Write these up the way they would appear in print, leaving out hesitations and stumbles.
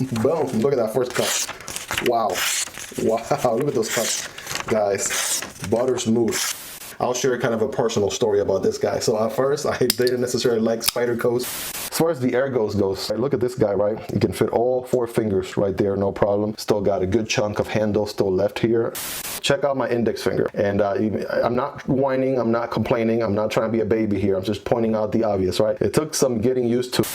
Boom. Look at that first cut. Wow. Wow. Look at those cuts, guys. Butter smooth. I'll share kind of a personal story about this guy. So at first, I didn't necessarily like Spyderco's. As far as the air goes, right, look at this guy, right? You can fit all 4 fingers right there, no problem. Still got a good chunk of handle still left here. Check out my index finger. And I'm not whining, I'm not complaining, I'm not trying to be a baby here. I'm just pointing out the obvious, right? It took some getting used to.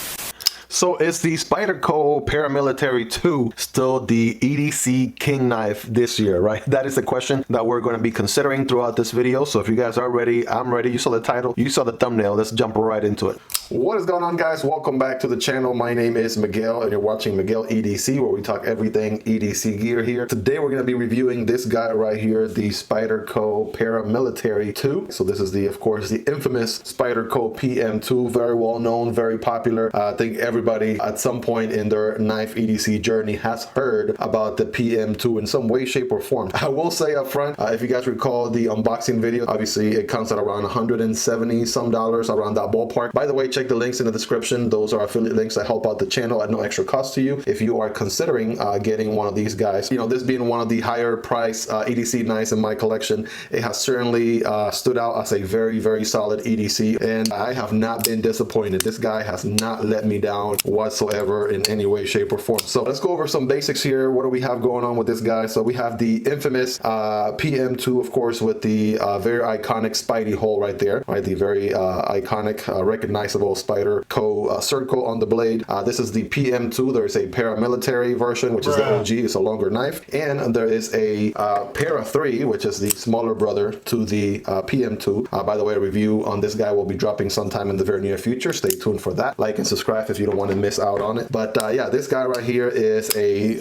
So is the Spyderco Paramilitary 2 still the EDC king knife this year, right? That is the question that we're going to be considering throughout this video. So if you guys are ready, I'm ready. You saw the title, you saw the thumbnail. Let's jump right into it. What is going on, guys? Welcome back to the channel. My name is Miguel and you're watching Miguel EDC, where we talk everything EDC gear here. Today we're going to be reviewing this guy right here, the Spyderco Paramilitary 2. So this is the, of course, the infamous Spyderco PM2, very well known, very popular. I think everybody at some point in their knife EDC journey has heard about the PM2 in some way, shape, or form. I will say up front, if you guys recall the unboxing video, obviously it comes at around $170 some, around that ballpark. By the way, check the links in the description. Those are affiliate links that help out the channel at no extra cost to you if you are considering getting one of these guys. You know, this being one of the higher price EDC knives in my collection, it has certainly stood out as a very, very solid EDC, and I have not been disappointed. This guy has not let me down whatsoever in any way, shape, or form. So let's go over some basics here. What do we have going on with this guy? So we have the infamous PM2, of course, with the very iconic Spidey hole right there, right? The very iconic, recognizable Spyderco circle on the blade. This is the PM2. There is a paramilitary version, which is the OG. It's a longer knife, and there is a Para 3, which is the smaller brother to the PM2. By the way, a review on this guy will be dropping sometime in the very near future. Stay tuned for that. Like and subscribe if you don't want to miss out on it. But yeah, this guy right here is a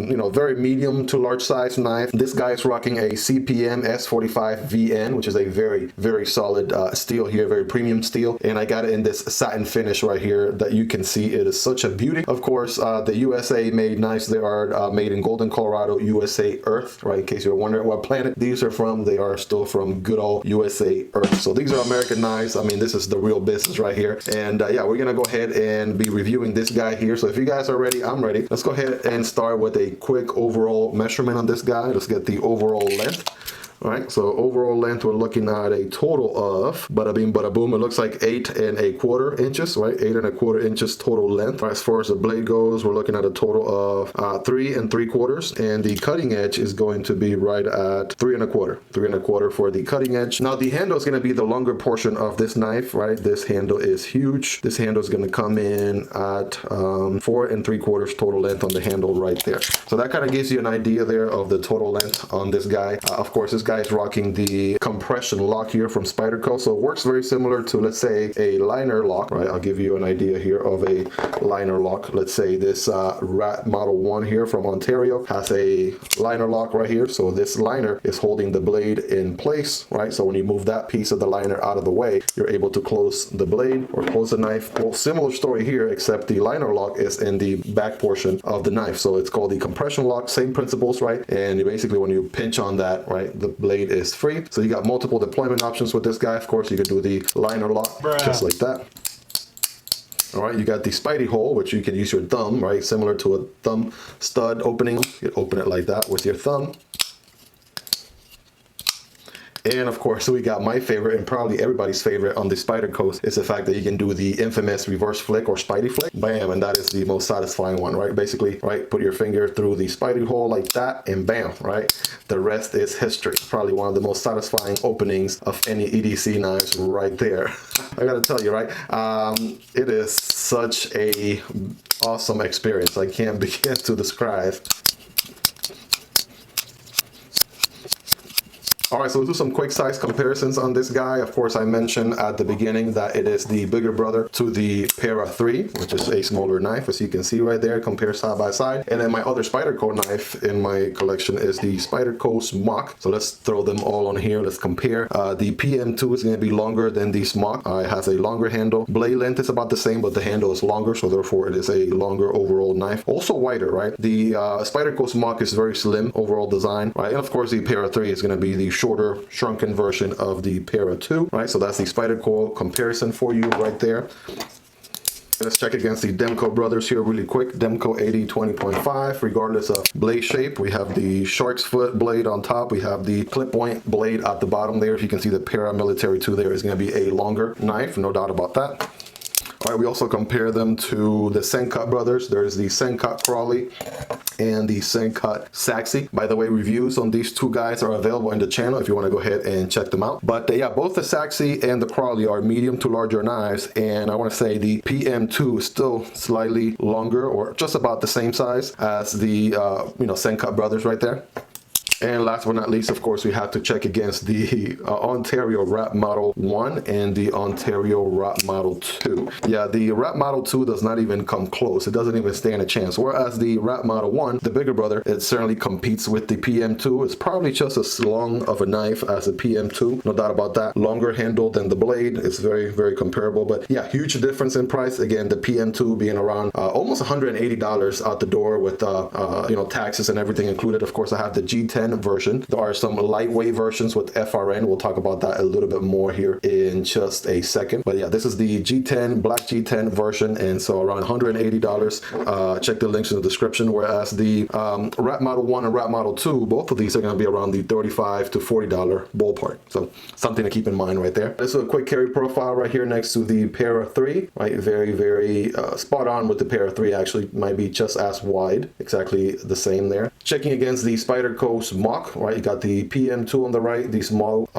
you know, very medium to large size knife. This guy is rocking a CPM S45 VN, which is a very, very solid steel here, very premium steel, and I got it in this satin finish right here that you can see. It is such a beauty. Of course, the USA made knives. They are made in Golden, Colorado, USA Earth, right? In case you're wondering what planet these are from, they are still from good old USA Earth. So these are American knives. I mean, this is the real business right here. And yeah, we're gonna go ahead and be reviewing this guy here. So if you guys are ready, I'm ready. Let's go ahead and start with a quick overall measurement on this guy. Let's get the overall length. All right, so overall length, we're looking at a total of, bada bing, bada boom, it looks like 8 1/4 inches, right? 8 1/4 inches total length. As far as the blade goes, we're looking at a total of 3 3/4, and the cutting edge is going to be right at 3 1/4. 3 1/4 for the cutting edge. Now the handle is going to be the longer portion of this knife, right? This handle is huge. This handle is going to come in at 4 3/4 total length on the handle right there. So that kind of gives you an idea there of the total length on this guy. Of course, this guy is rocking the compression lock here from Spyderco, so it works very similar to, let's say, a liner lock, right? I'll give you an idea here of a liner lock. Let's say this Rat Model 1 here from Ontario has a liner lock right here, so this liner is holding the blade in place, right? So when you move that piece of the liner out of the way, you're able to close the blade or close the knife. Well, similar story here, except the liner lock is in the back portion of the knife, so it's called the compression lock. Same principles, right? And basically when you pinch on that, right, the blade is free. So you got multiple deployment options with this guy. Of course, you could do the liner lock just like that. All right, you got the Spidey hole, which you can use your thumb, right? Similar to a thumb stud opening. You can open it like that with your thumb. And of course, we got my favorite and probably everybody's favorite on the Spyderco is the fact that you can do the infamous reverse flick or Spidey flick. Bam, and that is the most satisfying one, right? Basically, right, put your finger through the Spidey hole like that and bam, right? The rest is history. Probably one of the most satisfying openings of any EDC knives right there. I gotta tell you, right? It is such a awesome experience. I can't begin to describe. All right, so we'll do some quick size comparisons on this guy. Of course, I mentioned at the beginning that it is the bigger brother to the Para 3, which is a smaller knife, as you can see right there, compare side by side. And then my other Spyderco knife in my collection is the Spyderco Smock. So let's throw them all on here. Let's compare. The PM2 is going to be longer than the Smock. It has a longer handle. Blade length is about the same, but the handle is longer, so therefore it is a longer overall knife. Also wider, right? The Spyderco Smock is very slim overall design, right? And of course, the Para 3 is going to be the shorter, shrunken version of the Para 2, right? So that's the Spyderco comparison for you right there. Let's check against the Demko brothers here really quick. Demko AD 20.5, regardless of blade shape. We have the shark's foot blade on top. We have the clip point blade at the bottom there. If you can see the Paramilitary 2 there is going to be a longer knife, no doubt about that. All right, we also compare them to the SENCUT brothers. There's the SENCUT Crowley and the SENCUT Sachse. By the way, reviews on these two guys are available in the channel if you want to go ahead and check them out. But yeah, both the Sachse and the Crowley are medium to larger knives, and I want to say the PM2 is still slightly longer, or just about the same size as the SENCUT brothers right there. And last but not least, of course, we have to check against the Ontario Wrap Model 1 and the Ontario Wrap Model 2. Yeah, the Wrap Model 2 does not even come close. It doesn't even stand a chance. Whereas the Wrap Model 1, the bigger brother, it certainly competes with the PM2. It's probably just as long of a knife as a PM2. No doubt about that. Longer handle than the blade. It's very, very comparable. But yeah, huge difference in price. Again, the PM2 being around almost $180 out the door with, taxes and everything included. Of course, I have the G10 version. There are some lightweight versions with FRN. We'll talk about that a little bit more here in just a second. But yeah, this is the G10, black G10 version, and so around $180. Check the links in the description. Whereas the Wrap Model 1 and Wrap Model 2, both of these are going to be around the $35 to $40 ballpark. So something to keep in mind right there. This is a quick carry profile right here next to the Para 3. Right, very, very spot on with the Para 3. Actually, might be just as wide, exactly the same there. Checking against the Spyderco Smock, right? You got the PM2 on the right, the smoke.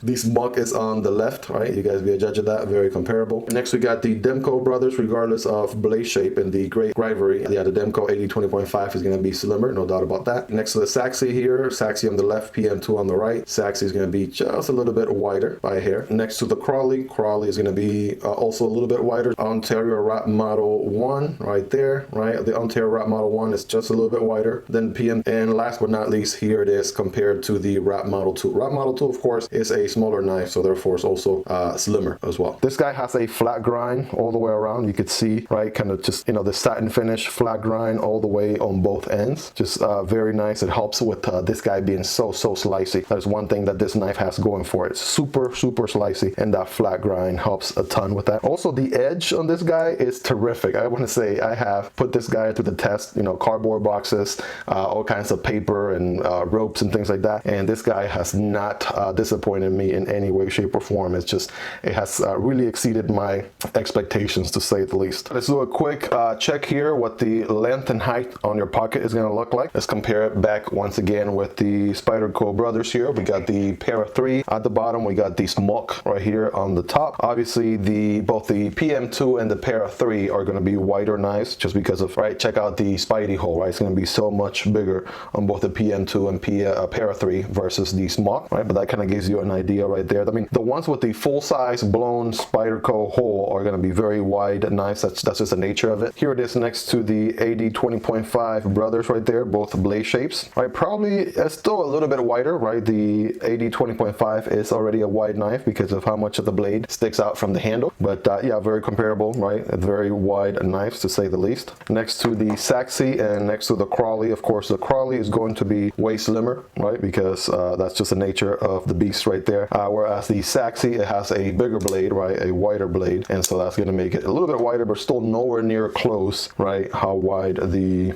The Smock is on the left, right? You guys be a judge of that. Very comparable. Next, we got the Demko brothers, regardless of blade shape and the great rivalry. Yeah, the Demko AD 20.5 is going to be slimmer, no doubt about that. Next to the Sachse here, Sachse on the left, PM2 on the right. Sachse is going to be just a little bit wider by a hair. Next to the Crowley, Crowley is going to be also a little bit wider. Ontario Wrap Model 1 right there, right? The Ontario Wrap Model 1 is just a little bit wider than PM. And last but not least, here it is compared to the Wrap Model 2. Wrap Model 2, of course, is a smaller knife, so therefore it's also slimmer as well. This guy has a flat grind all the way around. You could see, right, kind of just, the satin finish, flat grind all the way on both ends. Just very nice. It helps with this guy being so slicey. That's one thing that this knife has going for it. It's super slicey, and that flat grind helps a ton with that. Also, the edge on this guy is terrific. I want to say I have put this guy to the test, cardboard boxes, all kinds of paper and ropes and things like that, and this guy has not disappointed me in any way, shape, or form. It's just, it has really exceeded my expectations, to say the least. Let's do a quick check here what the length and height on your pocket is going to look like. Let's compare it back once again with the Spyderco brothers here. We got the Para 3 at the bottom. We got the Smock right here on the top. Obviously, both the PM2 and the Para 3 are going to be wider knives just because of, right, check out the Spidey hole, right? It's going to be so much bigger on both the PM2 and Para 3 versus the Smock, right? But that kind of gives you an idea right there. I mean, the ones with the full-size blown Spyderco hole are going to be very wide knives. That's just the nature of it. Here it is next to the AD 20.5 brothers right there, both blade shapes, right? Probably still a little bit wider, right? The AD 20.5 is already a wide knife because of how much of the blade sticks out from the handle. But yeah, very comparable, right? Very wide knives, to say the least. Next to the Sachse and next to the Crowley, of course, the Crowley is going to be way slimmer, right? Because that's just the nature of the beast right there. Whereas the Sachse, it has a bigger blade, right? A wider blade. And so that's going to make it a little bit wider, but still nowhere near close, right? How wide the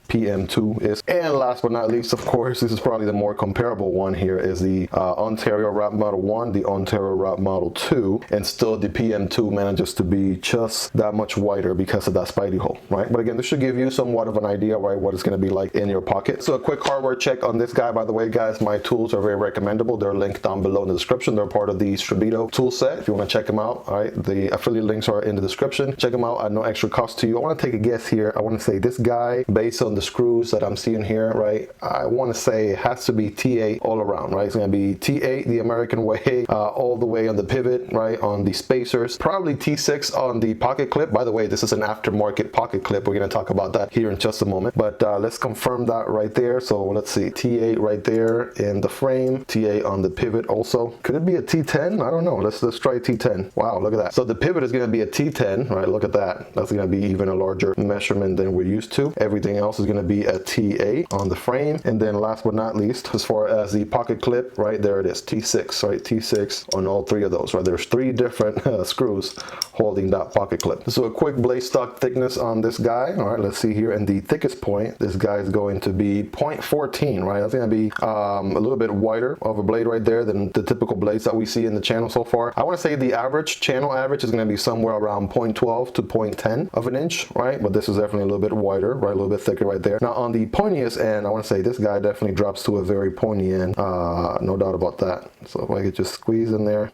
PM2 is. And last but not least, of course, this is probably the more comparable one here, is the Ontario Wrap Model 1, the Ontario Wrap Model 2, and still the PM2 manages to be just that much wider because of that Spidey hole, right? But again, this should give you somewhat of an idea, right, what it's going to be like in your pocket. So a quick hardware check on this guy. By the way, guys, my tools are very recommendable. They're linked down below in the description. They're part of the Spyderco tool set. If you want to check them out, all right, the affiliate links are in the description. Check them out at no extra cost to you. I want to take a guess here. I want to say this guy, based on the screws that I'm seeing here, right, I want to say it has to be T8 all around, right? It's going to be T8 the American way, all the way on the pivot, right, on the spacers, probably T6 on the pocket clip. By the way, this is an aftermarket pocket clip. We're going to talk about that here in just a moment, but let's confirm that right there. So let's see, T8 right there in the frame, T8 on the pivot also. Could it be a T10? I don't know. Let's try T10. Wow, look at that. So the pivot is going to be a T10, right? Look at that. That's going to be even a larger measurement than we're used to. Everything else is going to be a T8 on the frame. And then last but not least, as far as the pocket clip, right there it is, T6, right, T6 on all three of those, right? There's three different screws holding that pocket clip. So a quick blade stock thickness on this guy. All right, let's see here. And the thickest point, this guy is going to be 0.14, right? That's going to be a little bit wider of a blade right there than the typical blades that we see in the channel so far. I want to say the average, channel average, is going to be somewhere around 0.12 to 0.10 of an inch, right? But this is definitely a little bit wider, right? A little bit thicker right there. Now on the pointiest end, I want to say this guy definitely drops to a very pointy end, no doubt about that. So if I could just squeeze in there.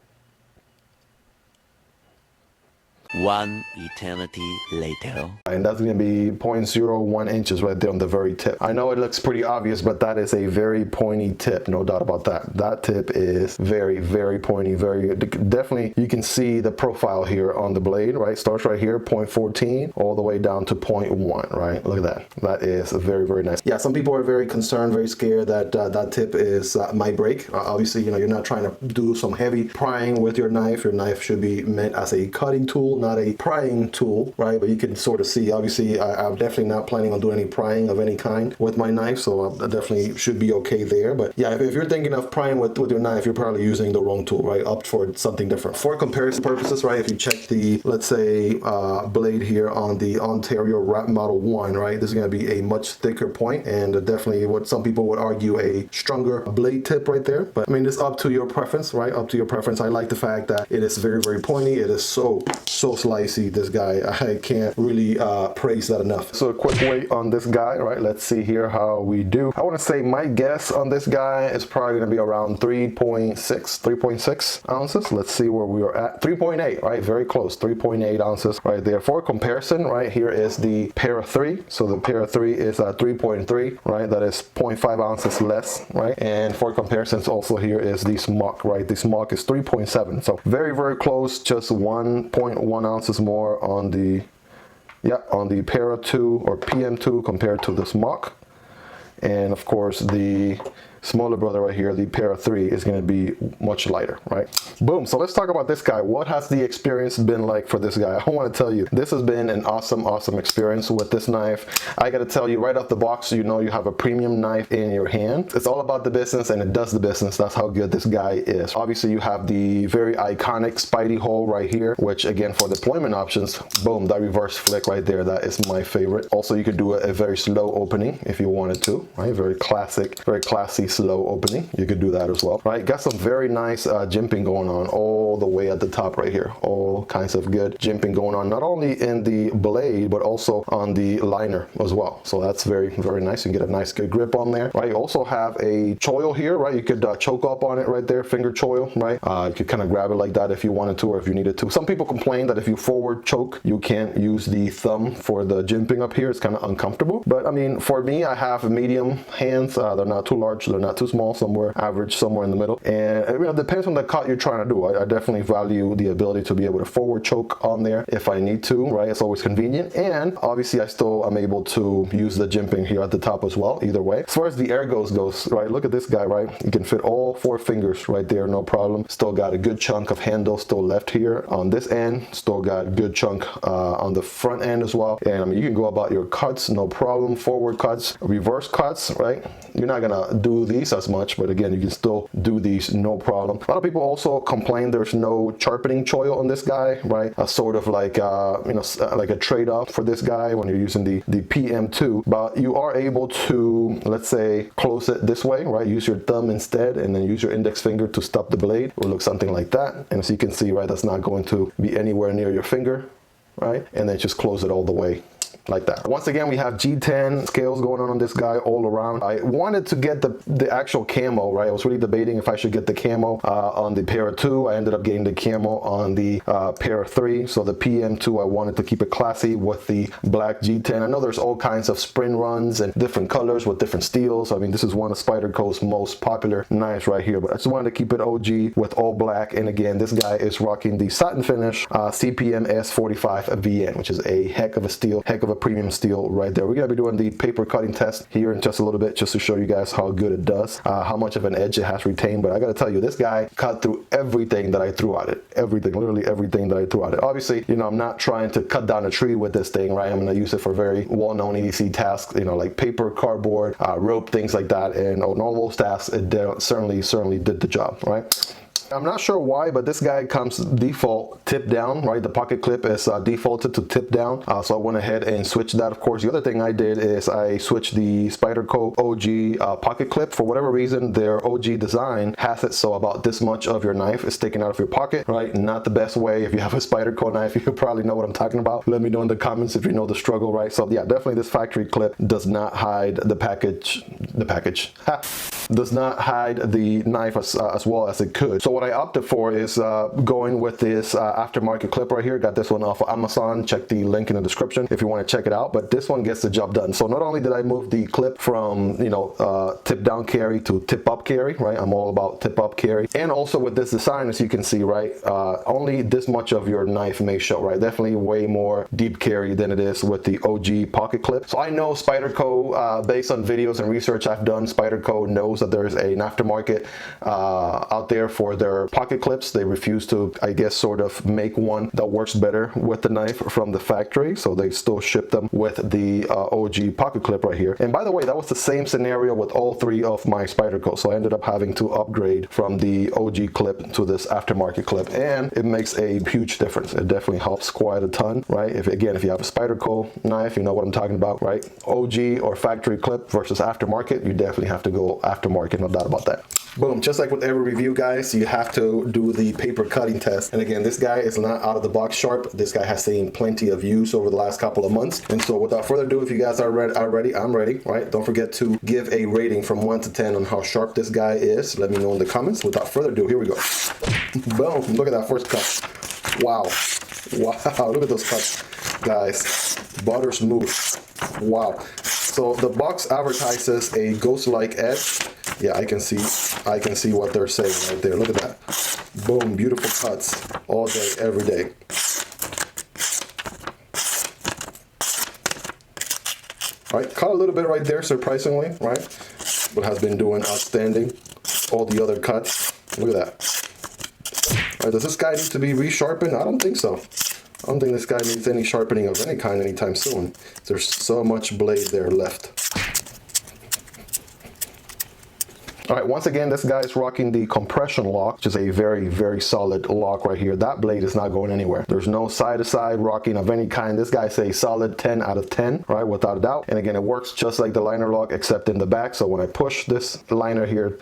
One eternity later. And that's going to be 0.01 inches right there on the very tip. I know it looks pretty obvious, but that is a very pointy tip, no doubt about that. That tip is very, very pointy, very, definitely you can see the profile here on the blade, right? Starts right here, 0.14, all the way down to 0.1, right? Look at that. That is very, very nice. Yeah, some people are very concerned, very scared that that tip is might break. Obviously, you know, you're not trying to do some heavy prying with your knife. Your knife should be meant as a cutting tool, not a prying tool, right? But you can sort of see, obviously, I'm definitely not planning on doing any prying of any kind with my knife, so I definitely should be okay there. But yeah, if you're thinking of prying with your knife, you're probably using the wrong tool, right? Opt for something different. For comparison purposes, right, if you check the, let's say, blade here on the Ontario Wrap Model 1, right, this is going to be a much thicker point, and definitely what some people would argue a stronger blade tip right there. But I mean, it's up to your preference, right? Up to your preference. I like the fact that it is very, very pointy. It is so slicey. This guy, I can't really praise that enough. So a quick weight on this guy, right? Let's see here how we do. I want to say my guess on this guy is probably going to be around 3.6 ounces. Let's see where we are at. 3.8, right? Very close. 3.8 ounces right there. For comparison, right, here is the Para 3. So the Para 3 is 3.3, right? That is 0.5 ounces less, right? And for comparisons, also here is the Smock, right? The Smock is 3.7. So very, very close. Just 1.1 ounces more on the Para 2 or PM2 compared to the Smock. And of course the smaller brother right here, the Para 3, is going to be much lighter, right? Boom. So let's talk about this guy. What has the experience been like for this guy? I want to tell you, this has been an awesome experience with this knife. I got to tell you right off the box, you know you have a premium knife in your hand. It's all about the business, and it does the business. That's how good this guy is. Obviously, you have the very iconic Spidey hole right here, which again, for deployment options, boom, that reverse flick right there, that is my favorite. Also, you could do a very slow opening if you wanted to, right? Very classic, very classy slow opening. You could do that as well, right? Got some very nice jimping going on all the way at the top right here. All kinds of good jimping going on, not only in the blade, but also on the liner as well. So that's very, very nice. You can get a nice good grip on there, right? You also have a choil here, right? You could choke up on it right there, finger choil, right? You could kind of grab it like that if you wanted to, or if you needed to. Some people complain that if you forward choke, you can't use the thumb for the jimping up here. It's kind of uncomfortable. But I mean, for me, I have medium hands. They're not too large, they're not too small, somewhere average, somewhere in the middle. And you know, it depends on the cut you're trying to do. I definitely value the ability to be able to forward choke on there if I need to, right? It's always convenient. And obviously I still am able to use the jimping here at the top as well, either way. As far as the air goes, right? Look at this guy, right? You can fit all 4 fingers right there, no problem. Still got a good chunk of handle still left here on this end. Still got a good chunk on the front end as well. And I mean, you can go about your cuts, no problem. Forward cuts, reverse cuts, right? You're not gonna do these as much, but again, you can still do these no problem. A lot of people also complain there's no sharpening choil on this guy, right? A sort of like you know, like a trade-off for this guy when you're using the PM2, but you are able to, let's say, close it this way, right? Use your thumb instead, and then use your index finger to stop the blade. It will look something like that. And as you can see, right, that's not going to be anywhere near your finger, right? And then just close it all the way like that. Once again, we have G10 scales going on this guy all around. I wanted to get the actual camo, right? I was really debating if I should get the camo on the Para 2. I ended up getting the camo on the Para 3. So the PM2, I wanted to keep it classy with the black G10. I know there's all kinds of sprint runs and different colors with different steels. I mean, this is one of Spyderco's most popular knives right here, but I just wanted to keep it OG with all black. And again, this guy is rocking the satin finish CPM S45 VN, which is a heck of a steel, heck of a premium steel right there. We're gonna be doing the paper cutting test here in just a little bit, just to show you guys how good it does, how much of an edge it has retained. But I gotta tell you, this guy cut through everything that I threw at it. Everything, literally everything that I threw at it. Obviously, you know, I'm not trying to cut down a tree with this thing, right? I'm gonna use it for very well-known EDC tasks, you know, like paper, cardboard, rope, things like that. And on all those tasks, it certainly did the job, right? I'm not sure why, but this guy comes default tip down, right? The pocket clip is defaulted to tip down. So I went ahead and switched that. Of course, the other thing I did is I switched the Spyderco OG pocket clip. For whatever reason, their OG design has it so about this much of your knife is sticking out of your pocket, right? Not the best way. If you have a Spyderco knife, you probably know what I'm talking about. Let me know in the comments if you know the struggle, right? So yeah, definitely this factory clip does not hide the package, does not hide the knife as well as it could. So what I opted for is going with this aftermarket clip right here. Got this one off of Amazon. Check the link in the description if you want to check it out. But this one gets the job done. So not only did I move the clip from, you know, tip down carry to tip up carry, right? I'm all about tip up carry. And also with this design, as you can see, right, only this much of your knife may show, right? Definitely way more deep carry than it is with the OG pocket clip. So I know Spyderco, based on videos and research I've done, Spyderco knows that there's an aftermarket out there for their pocket clips. They refuse to, I guess, sort of make one that works better with the knife from the factory, so they still ship them with the OG pocket clip right here. And by the way, that was the same scenario with all three of my Spyderco, so I ended up having to upgrade from the OG clip to this aftermarket clip, and it makes a huge difference. It definitely helps quite a ton, right? If you have a Spyderco knife, you know what I'm talking about, right? OG or factory clip versus aftermarket, you definitely have to go aftermarket, no doubt about that. Boom, just like with every review, guys, you have to do the paper cutting test. And again, this guy is not out of the box sharp. This guy has seen plenty of use over the last couple of months. And so without further ado, if you guys are ready, I'm ready, right? Don't forget to give a rating from 1 to 10 on how sharp this guy is. Let me know in the comments. Without further ado, here we go. Boom, look at that first cut. Wow, look at those cuts, guys. Butter smooth. Wow. So the box advertises a ghost-like edge. Yeah, I can see what they're saying right there. Look at that. Boom, beautiful cuts all day, every day. All right, cut a little bit right there, surprisingly, right? But has been doing outstanding. All the other cuts. Look at that. All right, does this guy need to be resharpened? I don't think so. I don't think this guy needs any sharpening of any kind anytime soon. There's so much blade there left. All right, once again, this guy is rocking the compression lock, which is a very, very solid lock right here. That blade is not going anywhere. There's no side-to-side rocking of any kind. This guy's a solid 10 out of 10, right, without a doubt. And again, it works just like the liner lock, except in the back. So when I push this liner here,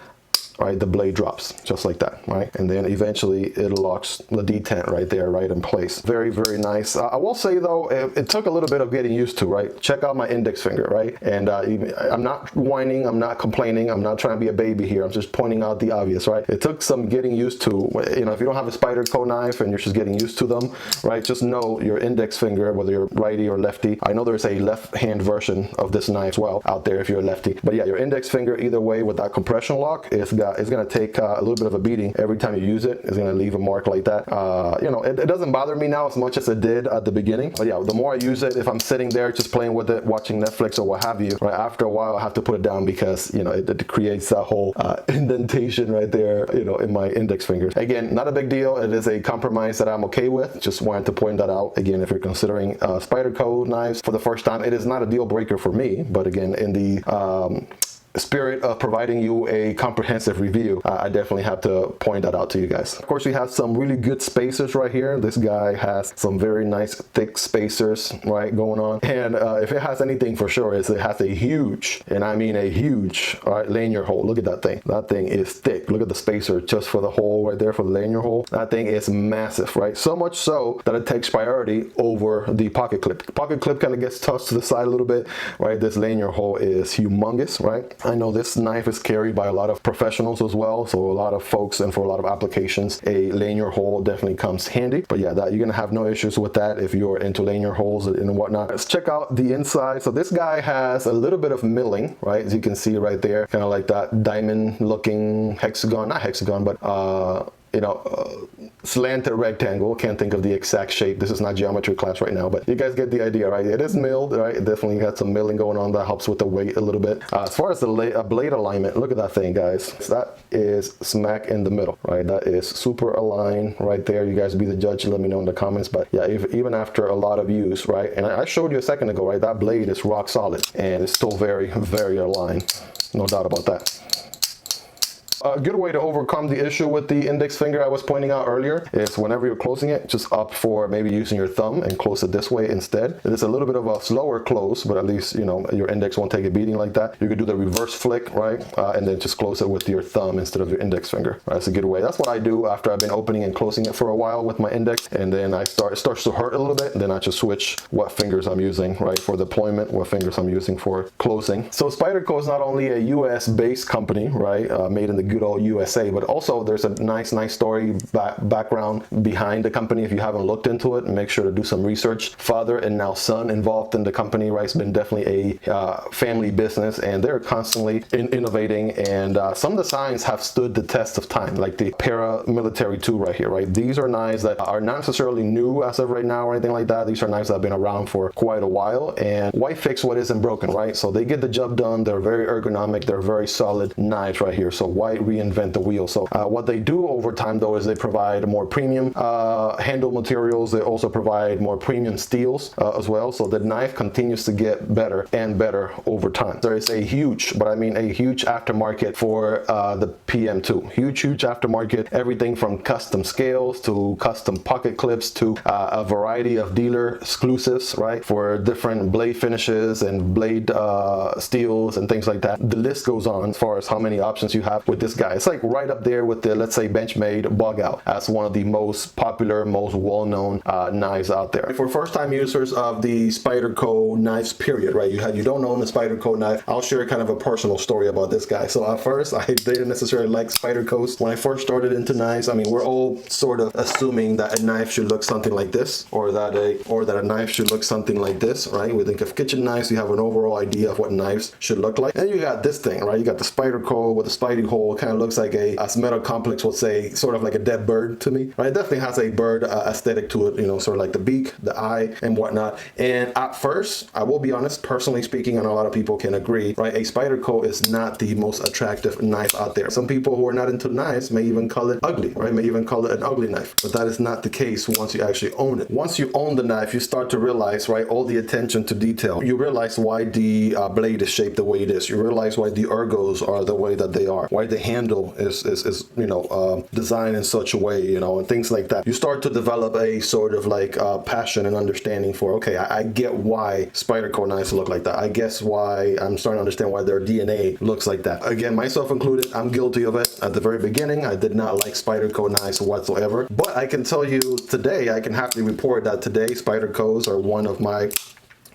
right, the blade drops just like that, right? And then eventually it locks the detent right there, right in place. Very, very nice. I will say though, it took a little bit of getting used to, right? Check out my index finger, right? And I'm not whining, I'm not complaining, I'm not trying to be a baby here. I'm just pointing out the obvious, right? It took some getting used to. You know, if you don't have a Spyderco knife and you're just getting used to them, right? Just know your index finger, whether you're righty or lefty. I know there's a left-hand version of this knife as well out there if you're a lefty. But yeah, your index finger, either way with that compression lock, it's going to take a little bit of a beating every time you use it. It's going to leave a mark like that. You know, it doesn't bother me now as much as it did at the beginning. But yeah, the more I use it, if I'm sitting there just playing with it, watching Netflix or what have you, right, after a while I have to put it down because, you know, it creates that whole indentation right there, you know, in my index fingers. Again, not a big deal. It is a compromise that I'm okay with. Just wanted to point that out. Again, if you're considering Spyderco knives for the first time, it is not a deal breaker for me. But again, in the spirit of providing you a comprehensive review, I definitely have to point that out to you guys. Of course, we have some really good spacers right here. This guy has some very nice thick spacers, right, going on. And if it has anything for sure, is it has a huge, and I mean a huge, all right, lanyard hole. Look at that thing. That thing is thick. Look at the spacer just for the hole right there for the lanyard hole. That thing is massive, right? So much so that it takes priority over the pocket clip. The pocket clip kind of gets tossed to the side a little bit, right? This lanyard hole is humongous, right? I know this knife is carried by a lot of professionals as well, so a lot of folks and for a lot of applications, a lanyard hole definitely comes handy. But yeah, that you're gonna have no issues with that if you're into lanyard holes and whatnot. Let's check out the inside. So this guy has a little bit of milling, right? As you can see right there, kind of like that diamond looking hexagon, not hexagon, but slanted rectangle. Can't think of the exact shape. This is not geometry class right now, but you guys get the idea, right? It is milled, right? It definitely got some milling going on that helps with the weight a little bit. As far as the blade alignment, look at that thing, guys. That is smack in the middle, right? That is super aligned right there. You guys be the judge. Let me know in the comments. But yeah, even after a lot of use, right? And I showed you a second ago, right? That blade is rock solid and it's still very, very aligned. No doubt about that. A good way to overcome the issue with the index finger I was pointing out earlier is whenever you're closing it, just opt for maybe using your thumb and close it this way instead. It is a little bit of a slower close, but at least, your index won't take a beating like that. You could do the reverse flick, right? And then just close it with your thumb instead of your index finger. Right? That's a good way. That's what I do after I've been opening and closing it for a while with my index. And then it starts to hurt a little bit. And then I just switch what fingers I'm using, right? For deployment, what fingers I'm using for closing. So Spyderco is not only a US based company, right? Made in the good old USA, but also there's a nice story background behind the company. If you haven't looked into it, make sure to do some research. Father and now son involved in the company, right? It's been definitely a family business, and they're constantly innovating, and some designs have stood the test of time, like the Paramilitary 2 right here, right? These are knives that are not necessarily new as of right now or anything like that. These are knives that have been around for quite a while, and why fix what isn't broken, right? So they get the job done. They're very ergonomic. They're very solid knives right here. So why reinvent the wheel? So what they do over time though is they provide more premium handle materials. They also provide more premium steels as well. So the knife continues to get better and better over time. There is a huge, but I mean a huge aftermarket for the PM2. Huge aftermarket. Everything from custom scales to custom pocket clips to a variety of dealer exclusives, right? For different blade finishes and blade steels and things like that. The list goes on as far as how many options you have with this guy. It's like right up there with the, let's say, Benchmade bug out as one of the most popular, most well-known knives out there. For first-time users of the Spyderco knives, period, right? You don't own the Spyderco knife. I'll share kind of a personal story about this guy. So at first, I didn't necessarily like Spydercos. When I first started into knives, I mean, we're all sort of assuming that a knife should look something like this, or that a knife should look something like this, right? We think of kitchen knives, you have an overall idea of what knives should look like. And you got this thing, right? You got the Spyderco with the Spidey hole. It kind of looks like as Metal Complex would say, sort of like a dead bird to me, right? It definitely has a bird aesthetic to it, sort of like the beak, the eye, and whatnot. And at first, I will be honest, personally speaking, and a lot of people can agree, right? A Spyderco is not the most attractive knife out there. Some people who are not into knives may even call it ugly, right? May even call it an ugly knife, but that is not the case once you actually own it. Once you own the knife, you start to realize, right, all the attention to detail. You realize why the blade is shaped the way it is. You realize why the ergos are the way that they are, why the handle is designed in such a way, and things like that. You start to develop a sort of like passion and understanding for, okay, I get why Spyderco knives look like that. I guess why I'm starting to understand why their DNA looks like that. Again, myself included, I'm guilty of it. At the very beginning, I did not like Spyderco knives whatsoever, but I can tell you today, I can happily report that today Spydercos are one of my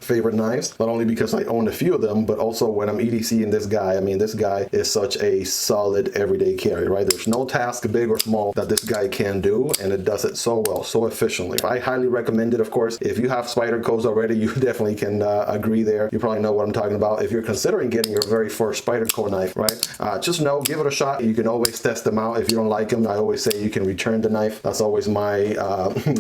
favorite knives, not only because I own a few of them, but also when I'm EDCing this guy. I mean, this guy is such a solid everyday carry, right? There's no task, big or small, that this guy can do, and it does it so well, so efficiently. I highly recommend it, of course. If you have Spydercos already, you definitely can agree there. You probably know what I'm talking about. If you're considering getting your very first Spyderco knife, right? Just know, give it a shot. You can always test them out. If you don't like them, I always say you can return the knife. That's always my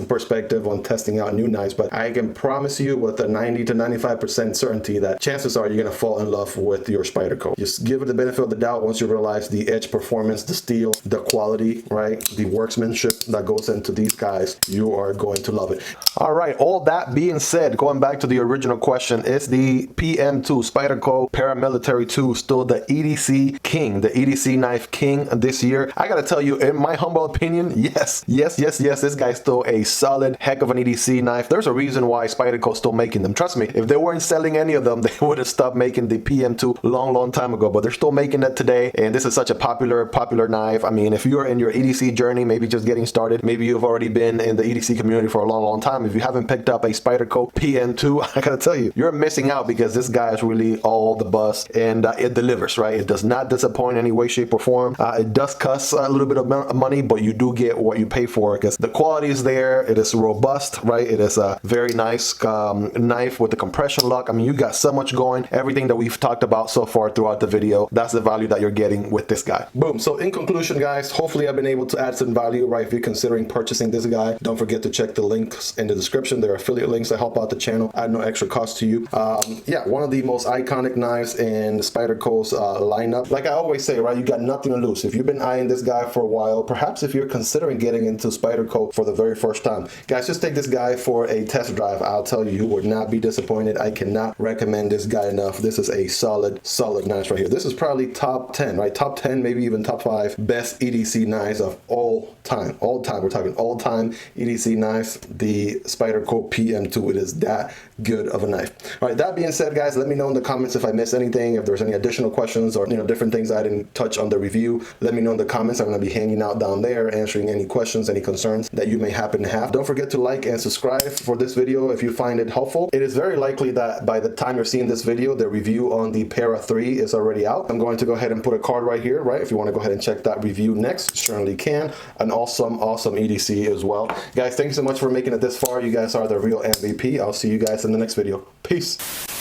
perspective on testing out new knives, but I can promise you with a 90 to 95% certainty that chances are you're going to fall in love with your Spyderco. Just give it the benefit of the doubt once you realize the edge performance, the steel, the quality, right? The workmanship that goes into these guys. You are going to love it. All right, all that being said, going back to the original question, is the PM2 Spyderco Paramilitary 2 still the EDC king, the EDC knife king this year? I gotta tell you, in my humble opinion, yes. This guy's still a solid heck of an EDC knife. There's a reason why Spyderco's still making them. Trust me, if they weren't selling any of them, they would have stopped making the PM2 long time ago, but they're still making it today, and this is such a popular knife. I mean, if you're in your EDC journey, maybe just getting started, maybe you've already been in the EDC community for a long time, if you haven't picked up a Spyderco PM2, I gotta tell you, you're missing out, because this guy is really all the buzz, and it delivers, right? It does not disappoint in any way, shape, or form. It does cost a little bit of money, but you do get what you pay for, because the quality is there. It is robust, right? It is a very nice knife with the compression lock. I mean, you got so much going. Everything that we've talked about so far throughout the video, that's the value that you're getting with this guy. Boom. So in conclusion, guys, hopefully I've been able to add some value, right? If you're considering purchasing this guy, don't forget to check the links in the description. There are affiliate links that help out the channel at no extra cost to you. Yeah, one of the most iconic knives in Spyderco's lineup. Like I always say, right, you got nothing to lose. If you've been eyeing this guy for a while, perhaps if you're considering getting into Spyderco for the very first time, guys, just take this guy for a test drive. I'll tell you, you would not be disappointed. I cannot recommend this guy enough. This is a solid knife right here. This is probably top 10, right? Top 10, maybe even top 5 best EDC knives of all time. All time. We're talking all time EDC knives. The Spyderco PM2. It is that good of a knife. All right. That being said, guys, let me know in the comments if I missed anything. If there's any additional questions or different things I didn't touch on the review, let me know in the comments. I'm going to be hanging out down there answering any questions, any concerns that you may happen to have. Don't forget to like and subscribe for this video if you find it helpful. It is very likely that by the time you're seeing this video, the review on the Para 3 is already out. I'm going to go ahead and put a card right here, right? If you want to go ahead and check that review next, certainly can. An awesome EDC as well. Guys, thank you so much for making it this far. You guys are the real MVP. I'll see you guys in the next video. Peace.